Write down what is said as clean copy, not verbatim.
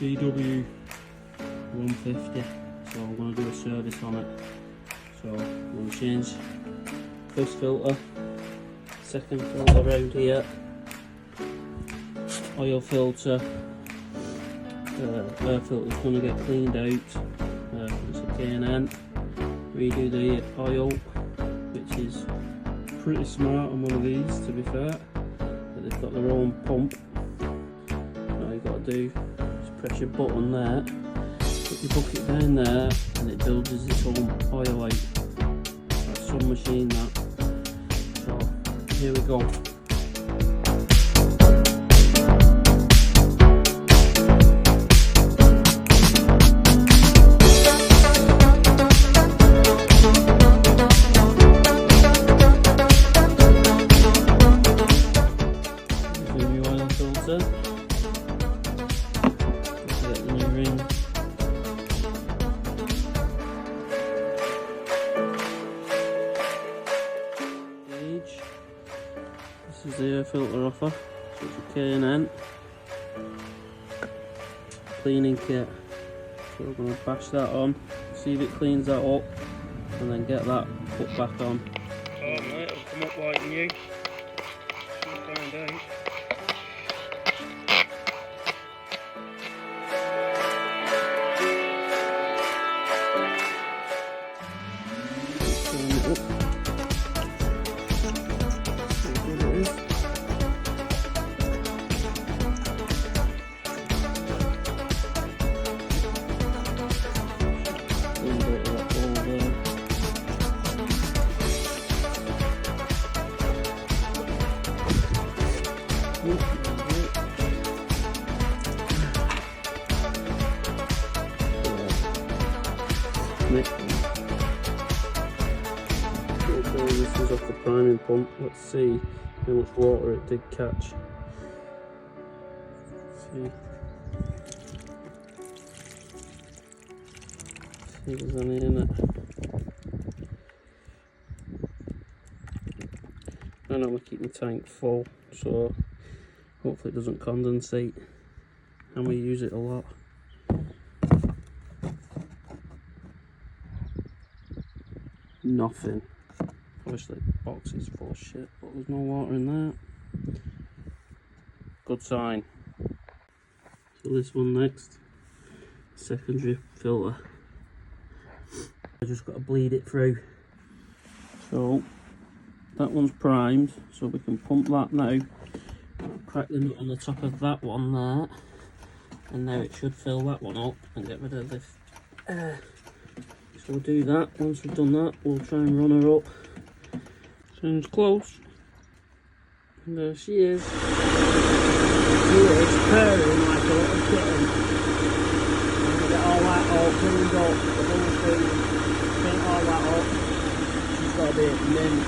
VW 150, so I'm going to do a service on it. So I'm going to change first filter, second filter around here, oil filter, air filter is going to get cleaned out, it's a K&N, redo the oil, which is pretty smart on one of these to be fair, but they've got their own pump. All you've got to do is press your button there, put your bucket down there, and it builds its own oil out. That's some machine that. So here we go. Get the new ring. Gauge. This is the air filter offer, so it's a K&N cleaning kit. So we're going to bash that on, see if it cleans that up, and then get that put back on. Oh mate, it'll come up like new. Should find out. This is off the priming pump. Let's see how much water it did catch. See if there's any in it. I know I'm keeping the tank full, so hopefully it doesn't condensate, and we use it a lot. Nothing. Obviously the box is full of shit, but there's no water in that. Good sign. So this one next, secondary filter. I just got to bleed it through. So that one's primed, so we can pump that now. Crack the nut on the top of that one there, and now it should fill that one up and get rid of this. So we'll do that. Once we've done that, we'll try and run her up. Sounds close. And there she is. She is purring like a little kitten. And we get all that all cleaned up, the whole thing, paint all that up. She's got to be mint.